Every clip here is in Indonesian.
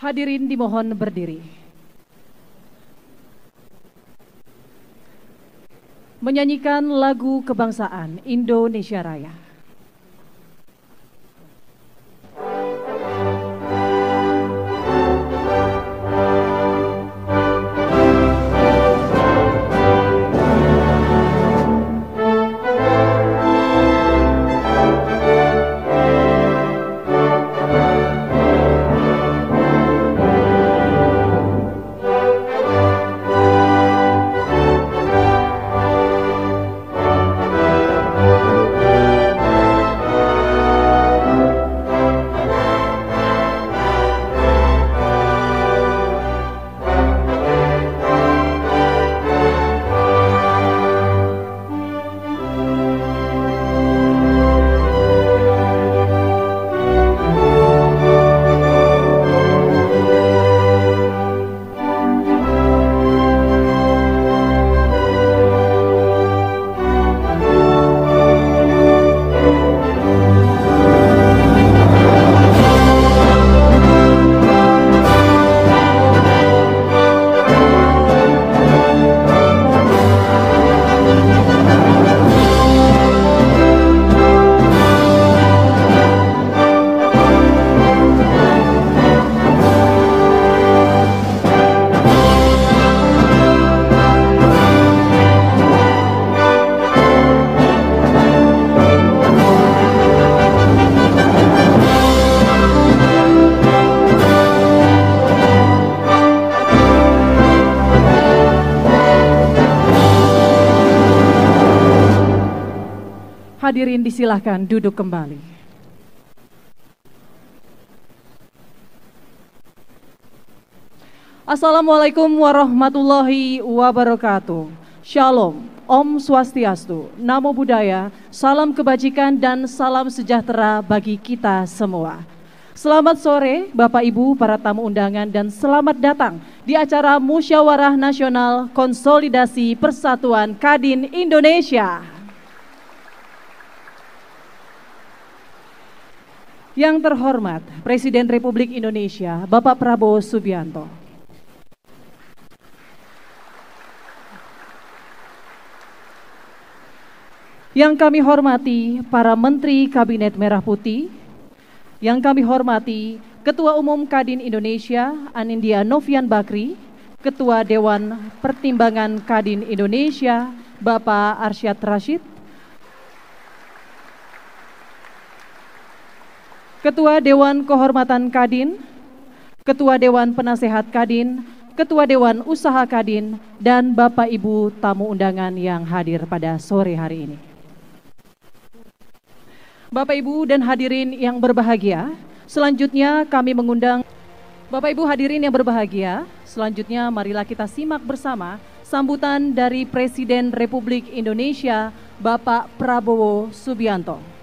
Hadirin dimohon berdiri. Menyanyikan lagu kebangsaan Indonesia Raya. Hadirin disilahkan duduk kembali. Assalamualaikum warahmatullahi wabarakatuh. Shalom, Om Swastiastu, Namo Buddhaya, salam kebajikan dan salam sejahtera bagi kita semua. Selamat sore Bapak Ibu para tamu undangan dan selamat datang di acara Musyawarah Nasional Konsolidasi Persatuan Kadin Indonesia. Yang terhormat Presiden Republik Indonesia Bapak Prabowo Subianto. Yang kami hormati para Menteri Kabinet Merah Putih. Yang kami hormati Ketua Umum Kadin Indonesia Anindya Novian Bakri, Ketua Dewan Pertimbangan Kadin Indonesia Bapak Arsyad Rashid, Ketua Dewan Kehormatan Kadin, Ketua Dewan Penasehat Kadin, Ketua Dewan Usaha Kadin, dan Bapak Ibu tamu undangan yang hadir pada sore hari ini. Bapak Ibu dan hadirin yang berbahagia, selanjutnya kami mengundang Bapak Ibu hadirin yang berbahagia, selanjutnya marilah kita simak bersama sambutan dari Presiden Republik Indonesia Bapak Prabowo Subianto.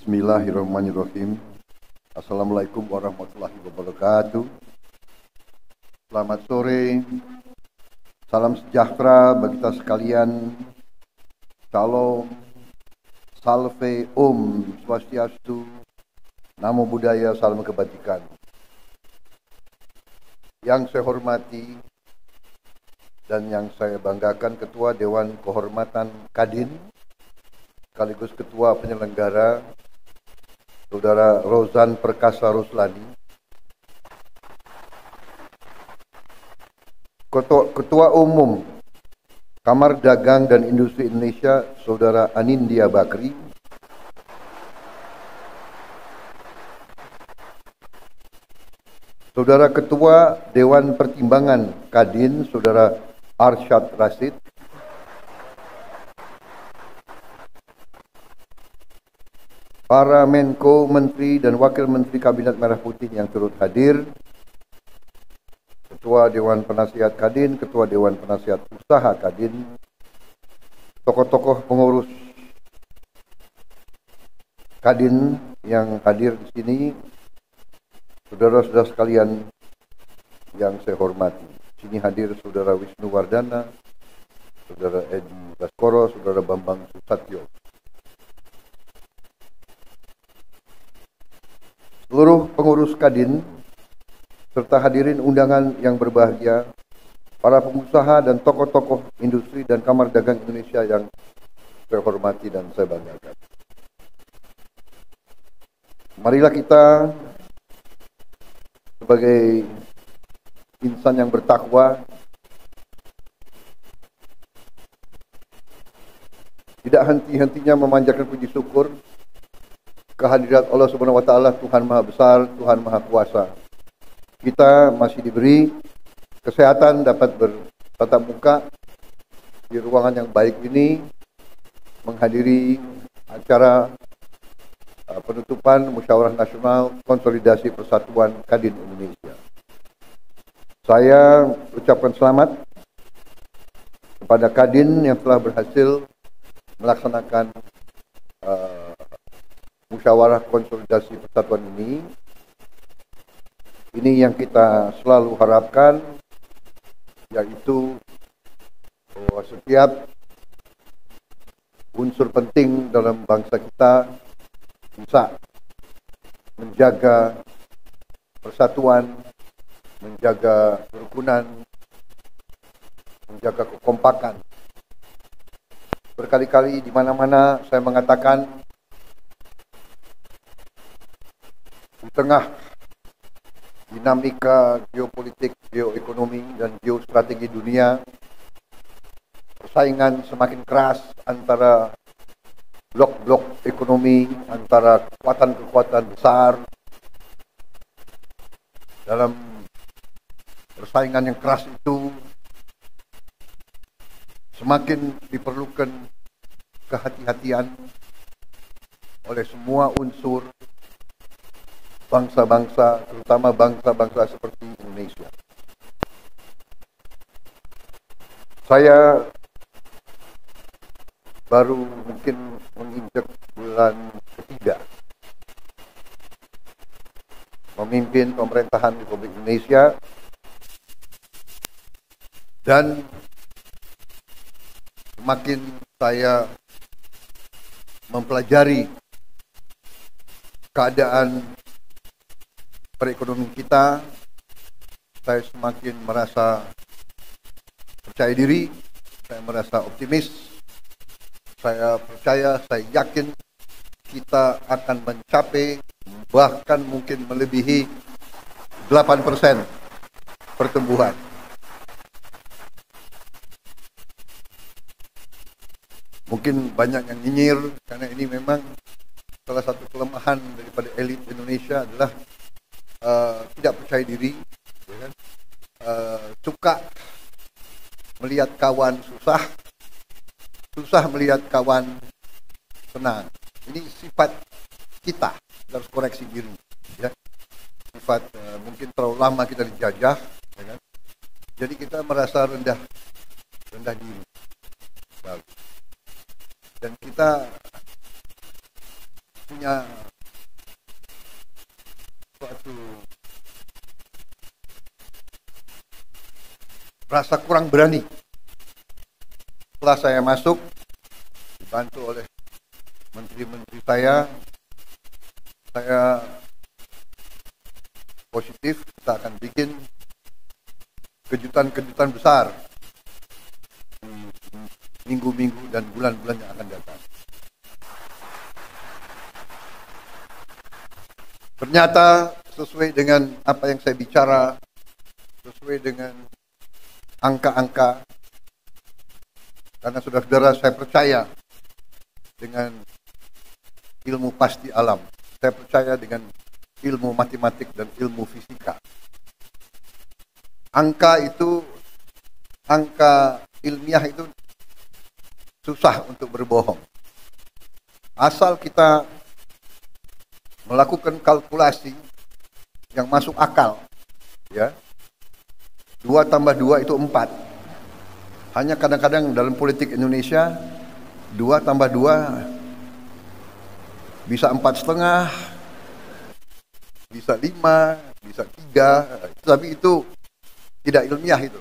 Bismillahirrahmanirrahim. Assalamualaikum warahmatullahi wabarakatuh. Selamat sore. Salam sejahtera bagi kita sekalian. Shalom. Salve Om Swastiastu. Namo Buddhaya, salam kebajikan. Yang saya hormati dan yang saya banggakan Ketua Dewan Kehormatan Kadin sekaligus Ketua Penyelenggara Saudara Rozan Perkasa Ruslani, Ketua Umum Kamar Dagang dan Industri Indonesia Saudara Anindya Bakri, Saudara Ketua Dewan Pertimbangan Kadin Saudara Arsyad Rashid, para Menko, Menteri dan Wakil Menteri Kabinet Merah Putih yang turut hadir, Ketua Dewan Penasihat Kadin, Ketua Dewan Penasihat Usaha Kadin, tokoh-tokoh pengurus Kadin yang hadir di sini, saudara-saudara sekalian yang saya hormati. Di sini hadir Saudara Wisnu Wardana, Saudara Edi Baskoro, Saudara Bambang Susatyo. Seluruh pengurus Kadin, serta hadirin undangan yang berbahagia, para pengusaha dan tokoh-tokoh industri dan Kamar Dagang Indonesia yang saya hormati dan saya banggakan. Marilah kita sebagai insan yang bertakwa tidak henti-hentinya memanjatkan puji syukur kehadirat Allah Subhanahu wa taala, Tuhan Maha Besar, Tuhan Maha Kuasa. Kita masih diberi kesehatan dapat bertatap muka di ruangan yang baik ini menghadiri acara penutupan Musyawarah Nasional Konsolidasi Persatuan Kadin Indonesia. Saya ucapkan selamat kepada Kadin yang telah berhasil melaksanakan Musyawarah Konsolidasi Persatuan ini. Ini yang kita selalu harapkan, yaitu bahwa setiap unsur penting dalam bangsa kita bisa menjaga persatuan, menjaga kerukunan, menjaga kekompakan. Berkali-kali di mana-mana saya mengatakan, di tengah dinamika geopolitik, geoekonomi, dan geostrategi dunia, persaingan semakin keras antara blok-blok ekonomi, antara kekuatan-kekuatan besar. Dalam persaingan yang keras itu, semakin diperlukan kehati-hatian oleh semua unsur bangsa-bangsa, terutama bangsa-bangsa seperti Indonesia. Saya baru mungkin menginjak bulan ketiga memimpin pemerintahan Republik Indonesia, dan semakin saya mempelajari keadaan perekonomian kita, saya semakin merasa percaya diri, saya merasa optimis, saya percaya, saya yakin kita akan mencapai, bahkan mungkin melebihi 8% pertumbuhan. Mungkin banyak yang nyinyir, karena ini memang salah satu kelemahan daripada elit Indonesia adalah tidak percaya diri, ya kan? Suka melihat kawan susah, susah melihat kawan senang. Ini sifat kita harus koreksi diri, ya. Sifat mungkin terlalu lama kita dijajah, ya kan? Jadi kita merasa rendah diri, dan kita punya suatu rasa kurang berani. Setelah saya masuk, dibantu oleh menteri-menteri saya positif, kita akan bikin kejutan-kejutan besar di minggu-minggu dan bulan-bulan yang akan datang. Ternyata sesuai dengan apa yang saya bicara, sesuai dengan angka-angka, karena saudara-saudara, saya percaya dengan ilmu pasti alam, saya percaya dengan ilmu matematik dan ilmu fisika. Angka ilmiah itu susah untuk berbohong. Asal kita melakukan kalkulasi yang masuk akal, ya, 2 tambah 2 itu 4. Hanya kadang-kadang dalam politik Indonesia 2 tambah 2 bisa 4,5, bisa 5, bisa 3, tapi itu tidak ilmiah itu.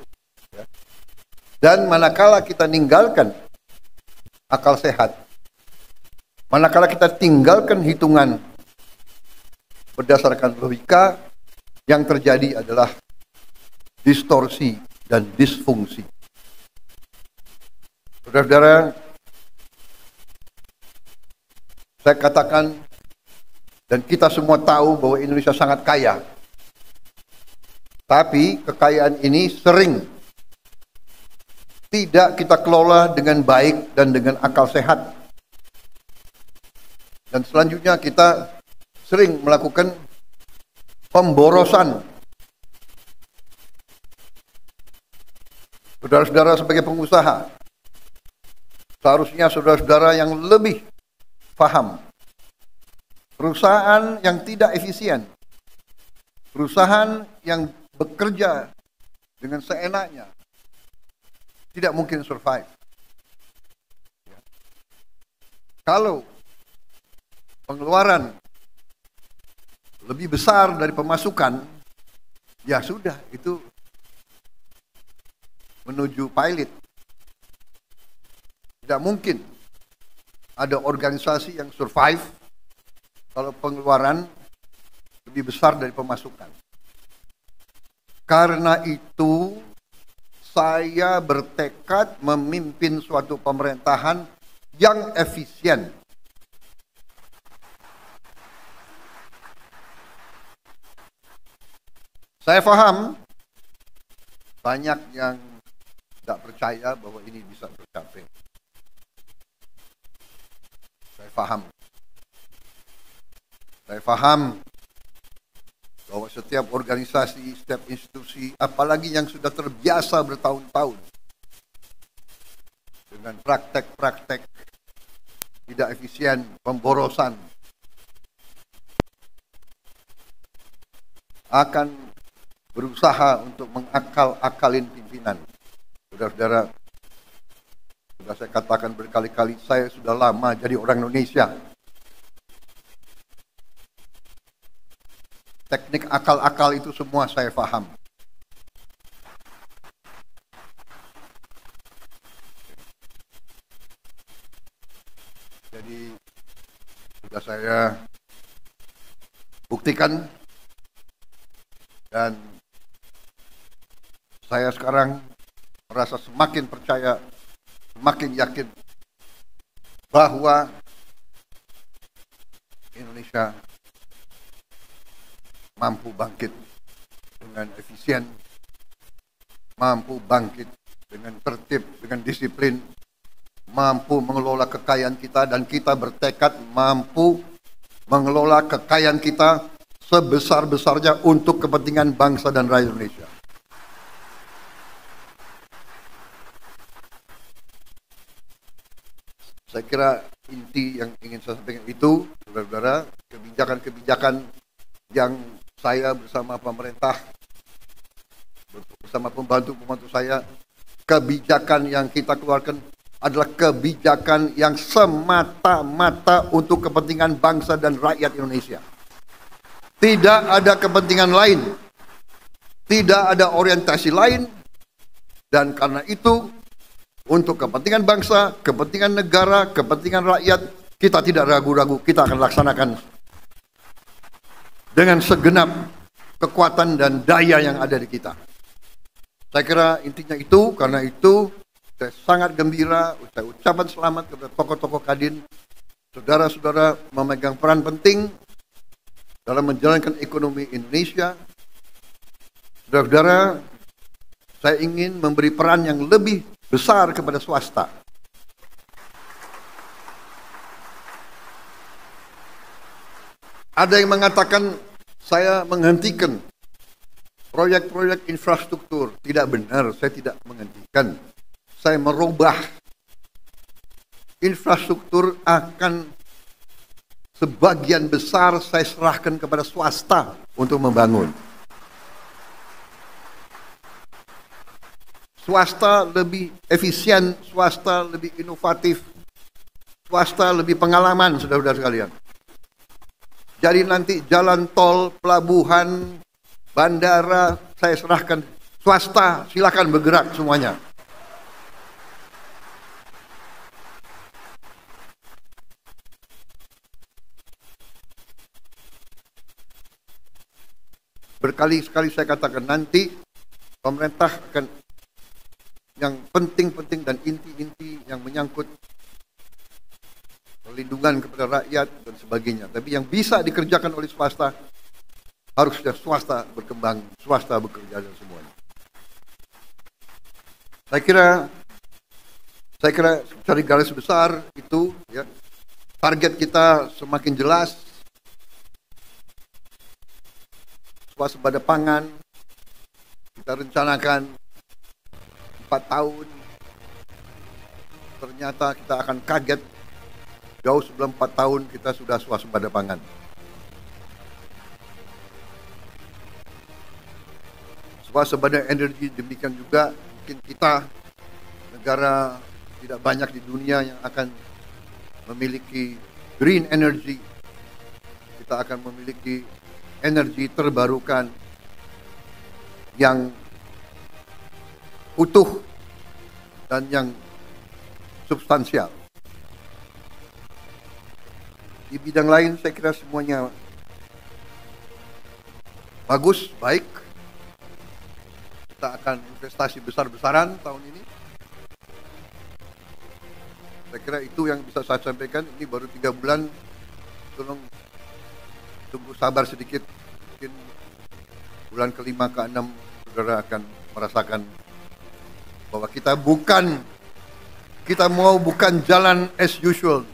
Dan manakala kita ninggalkan akal sehat, manakala kita tinggalkan hitungan berdasarkan logika, yang terjadi adalah distorsi dan disfungsi. Saudara-saudara, saya katakan dan kita semua tahu bahwa Indonesia sangat kaya. Tapi kekayaan ini sering tidak kita kelola dengan baik dan dengan akal sehat. Dan selanjutnya kita sering melakukan pemborosan. Saudara-saudara sebagai pengusaha, seharusnya saudara-saudara yang lebih paham. Perusahaan yang tidak efisien, perusahaan yang bekerja dengan seenaknya, tidak mungkin survive. Kalau pengeluaran lebih besar dari pemasukan, ya sudah, itu menuju pilot. Tidak mungkin ada organisasi yang survive kalau pengeluaran lebih besar dari pemasukan. Karena itu, saya bertekad memimpin suatu pemerintahan yang efisien. Saya paham banyak yang tidak percaya bahwa ini bisa tercapai. Saya paham bahwa setiap organisasi, setiap institusi, apalagi yang sudah terbiasa bertahun-tahun dengan praktek-praktek tidak efisien, pemborosan, akan berusaha untuk mengakal-akalin pimpinan. Saudara-saudara, sudah saya katakan berkali-kali, saya sudah lama jadi orang Indonesia. Teknik akal-akal itu semua saya paham. Jadi sudah saya buktikan, dan saya sekarang merasa semakin percaya, semakin yakin bahwa Indonesia mampu bangkit dengan efisien, mampu bangkit dengan tertib, dengan disiplin, mampu mengelola kekayaan kita, dan kita bertekad mampu mengelola kekayaan kita sebesar-besarnya untuk kepentingan bangsa dan rakyat Indonesia. Saya kira inti yang ingin saya sampaikan itu, saudara-saudara, kebijakan-kebijakan yang saya bersama pemerintah, bersama pembantu-pembantu saya, kebijakan yang kita keluarkan adalah kebijakan yang semata-mata untuk kepentingan bangsa dan rakyat Indonesia. Tidak ada kepentingan lain, tidak ada orientasi lain, dan karena itu untuk kepentingan bangsa, kepentingan negara, kepentingan rakyat, kita tidak ragu-ragu, kita akan laksanakan dengan segenap kekuatan dan daya yang ada di kita. Saya kira intinya itu, karena itu saya sangat gembira, saya ucapkan selamat kepada tokoh-tokoh Kadin, saudara-saudara memegang peran penting dalam menjalankan ekonomi Indonesia. Saudara-saudara, saya ingin memberi peran yang lebih besar kepada swasta. Ada yang mengatakan saya menghentikan proyek-proyek infrastruktur. Tidak benar, saya tidak menghentikan. Saya merubah. Infrastruktur akan sebagian besar saya serahkan kepada swasta untuk membangun. swasta lebih efisien, swasta lebih inovatif, swasta lebih pengalaman, saudara-saudara sekalian. Jadi nanti jalan tol, pelabuhan, bandara, saya serahkan swasta, silakan bergerak semuanya. Berkali-kali saya katakan nanti pemerintah akan yang penting-penting dan inti-inti yang menyangkut perlindungan kepada rakyat dan sebagainya. Tapi yang bisa dikerjakan oleh swasta, harusnya swasta berkembang, swasta bekerja dan semuanya. Saya kira cari garis besar itu, ya, target kita semakin jelas. Swasembada pangan, kita rencanakan 4 tahun, ternyata kita akan kaget jauh sebelum 4 tahun kita sudah swasembada pangan. Swasembada energi demikian juga, mungkin kita negara tidak banyak di dunia yang akan memiliki green energy. Kita akan memiliki energi terbarukan yang utuh dan yang substansial. Di bidang lain saya kira semuanya bagus, baik. Kita akan investasi besar-besaran tahun ini. Saya kira itu yang bisa saya sampaikan. Ini baru 3 bulan, tolong tunggu sabar sedikit, mungkin bulan ke-5 ke-6 saudara akan merasakan bahwa kita mau bukan jalan as usual.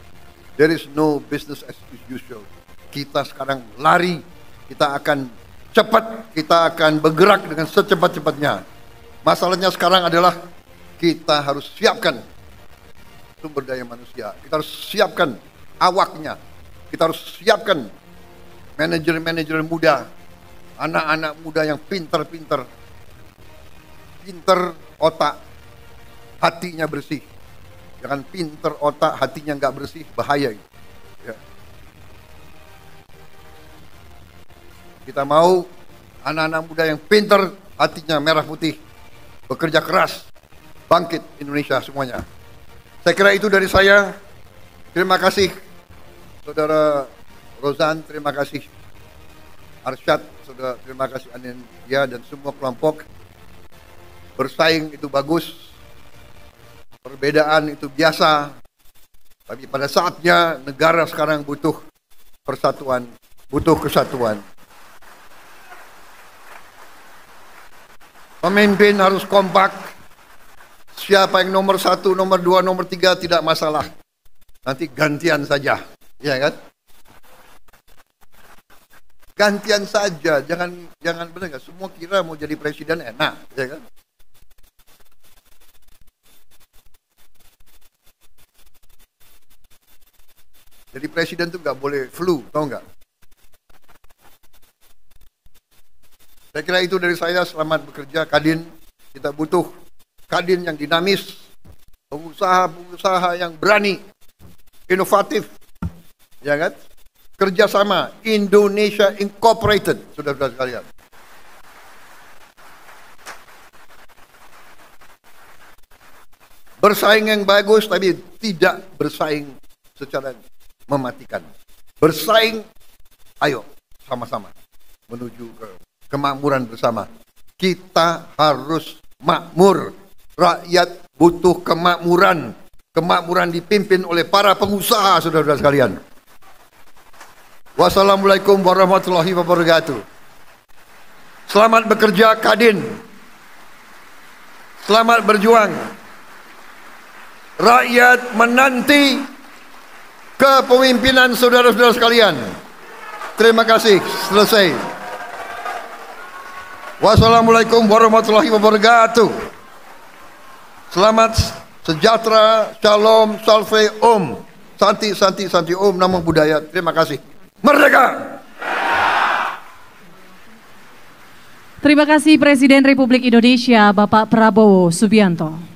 There is no business as usual. Kita sekarang lari, kita akan cepat, kita akan bergerak dengan secepat-cepatnya. Masalahnya sekarang adalah kita harus siapkan sumber daya manusia, kita harus siapkan awaknya, kita harus siapkan manajer-manajer muda, anak-anak muda yang pinter otak, hatinya bersih. Jangan pinter otak, hatinya nggak bersih, bahaya itu. Ya. Kita mau anak-anak muda yang pinter, hatinya merah putih, bekerja keras, bangkit Indonesia semuanya. Saya kira itu dari saya. Terima kasih, Saudara Rozan, terima kasih Arsyad, saudara, terima kasih Anindya dan semua kelompok. Bersaing itu bagus, perbedaan itu biasa, tapi pada saatnya negara sekarang butuh persatuan, butuh kesatuan. Pemimpin harus kompak. Siapa yang nomor 1, nomor 2, nomor 3 tidak masalah. Nanti gantian saja, ya kan? Gantian saja, jangan benar nggak? Semua kira mau jadi presiden enak, ya kan? Jadi presiden tuh nggak boleh flu, tahu nggak? Saya kira itu dari saya. Selamat bekerja, Kadin. Kita butuh Kadin yang dinamis, pengusaha-pengusaha yang berani, inovatif, ya kan? Kerjasama Indonesia Incorporated, saudara-saudara sekalian. Bersaing yang bagus, tapi tidak bersaing secara mematikan. Bersaing, ayo sama-sama menuju ke kemakmuran bersama. Kita harus makmur. Rakyat butuh kemakmuran. Kemakmuran dipimpin oleh para pengusaha, saudara-saudara sekalian. Wassalamualaikum warahmatullahi wabarakatuh. Selamat bekerja, Kadin. Selamat berjuang. Rakyat menanti kepemimpinan saudara-saudara sekalian. Terima kasih. Selesai. Wassalamualaikum warahmatullahi wabarakatuh. Selamat sejahtera, shalom, salve, om. Santi, santi, santi, om, namo buddhaya. Terima kasih. Merdeka! Terima kasih Presiden Republik Indonesia Bapak Prabowo Subianto.